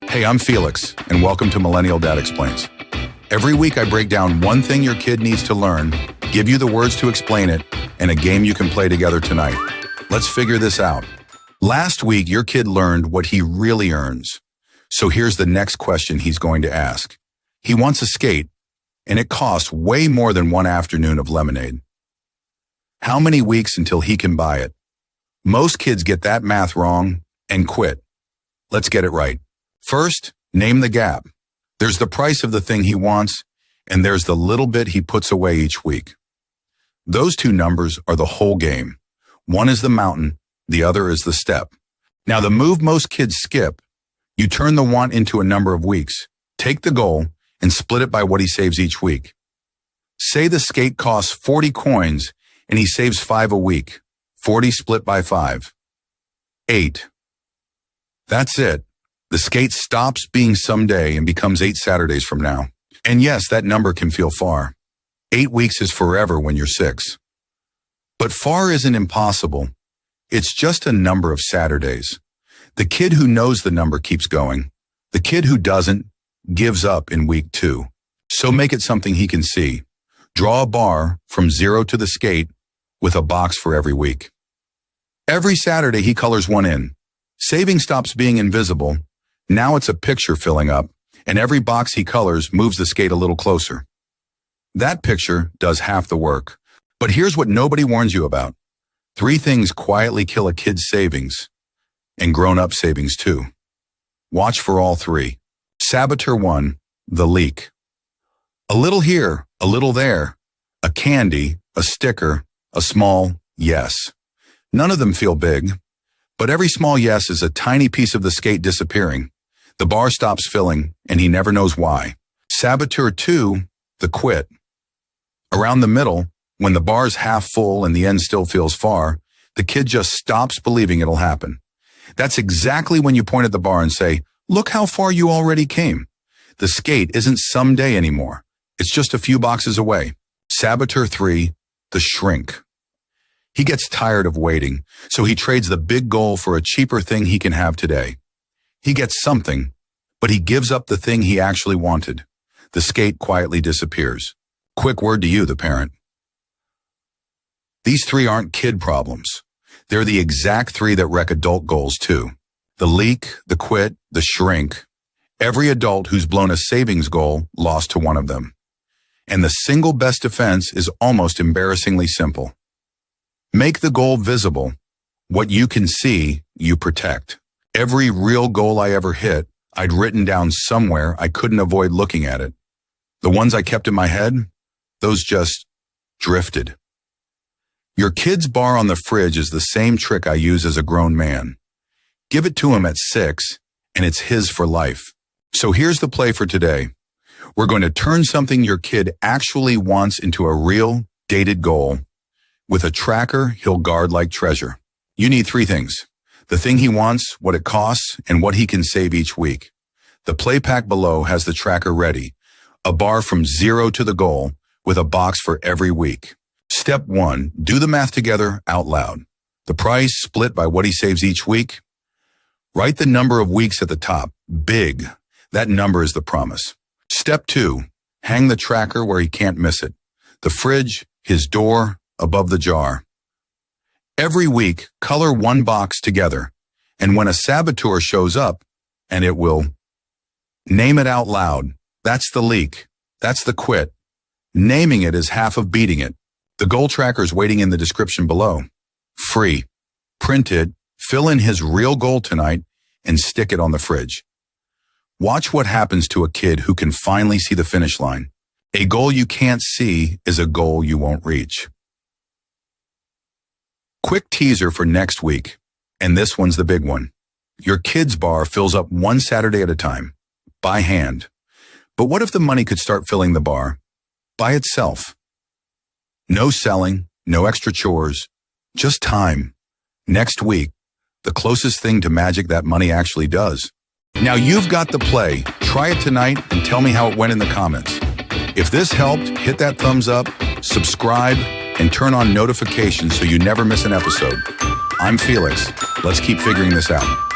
Hey, I'm Felix, and welcome to Millennial Dad Explains. Every week I break down one thing your kid needs to learn, give you the words to explain it, and a game you can play together tonight. Let's figure this out. Last week, your kid learned what he really earns. So here's the next question he's going to ask. He wants a skate, and it costs way more than one afternoon of lemonade. How many weeks until he can buy it? Most kids get that math wrong and quit. Let's get it right. First, name the gap. There's the price of the thing he wants, and there's the little bit he puts away each week. Those two numbers are the whole game. One is the mountain, the other is the step. Now, the move most kids skip, you turn the want into a number of weeks. Take the goal and split it by what he saves each week. Say the skate costs 40 coins and he saves 5 a week. 40 split by 5. 8. That's it. The skate stops being someday and becomes 8 Saturdays from now. And yes, that number can feel far. 8 weeks is forever when you're 6. But far isn't impossible. It's just a number of Saturdays. The kid who knows the number keeps going. The kid who doesn't gives up in week 2. So make it something he can see. Draw a bar from 0 to the skate with a box for every week. Every Saturday he colors one in. Saving stops being invisible. Now it's a picture filling up, and every box he colors moves the skate a little closer. That picture does half the work. But here's what nobody warns you about. 3 things quietly kill a kid's savings, and grown-up savings too. Watch for all 3. Saboteur 1, the leak. A little here, a little there. A candy, a sticker, a small yes. None of them feel big, but every small yes is a tiny piece of the skate disappearing. The bar stops filling, and he never knows why. Saboteur 2, the quit. Around the middle, when the bar's half full and the end still feels far, the kid just stops believing it'll happen. That's exactly when you point at the bar and say, "Look how far you already came." The skate isn't someday anymore. It's just a few boxes away. Saboteur 3, the shrink. He gets tired of waiting, so he trades the big goal for a cheaper thing he can have today. He gets something, but he gives up the thing he actually wanted. The skate quietly disappears. Quick word to you, the parent. These 3 aren't kid problems. They're the exact 3 that wreck adult goals too. The leak, the quit, the shrink. Every adult who's blown a savings goal lost to one of them. And the single best defense is almost embarrassingly simple. Make the goal visible. What you can see, you protect. Every real goal I ever hit, I'd written down somewhere I couldn't avoid looking at it. The ones I kept in my head, those just drifted. Your kid's bar on the fridge is the same trick I use as a grown man. Give it to him at 6, and it's his for life. So here's the play for today. We're going to turn something your kid actually wants into a real, dated goal. With a tracker he'll guard like treasure. You need 3 things. The thing he wants, what it costs, and what he can save each week. The play pack below has the tracker ready. A bar from 0 to the goal with a box for every week. Step 1, do the math together out loud. The price split by what he saves each week. Write the number of weeks at the top. Big. That number is the promise. Step 2, hang the tracker where he can't miss it. The fridge, his door, above the jar. Every week, color one box together, and when a saboteur shows up, and it will, name it out loud. That's the leak. That's the quit. Naming it is half of beating it. The goal tracker's waiting in the description below. Free. Print it, fill in his real goal tonight, and stick it on the fridge. Watch what happens to a kid who can finally see the finish line. A goal you can't see is a goal you won't reach. Quick teaser for next week, and this one's the big one. Your kid's bar fills up one Saturday at a time, by hand. But what if the money could start filling the bar by itself? No selling, no extra chores, just time. Next week, the closest thing to magic that money actually does. Now you've got the play. Try it tonight and tell me how it went in the comments. If this helped, hit that thumbs up, subscribe, and turn on notifications so you never miss an episode. I'm Felix. Let's keep figuring this out.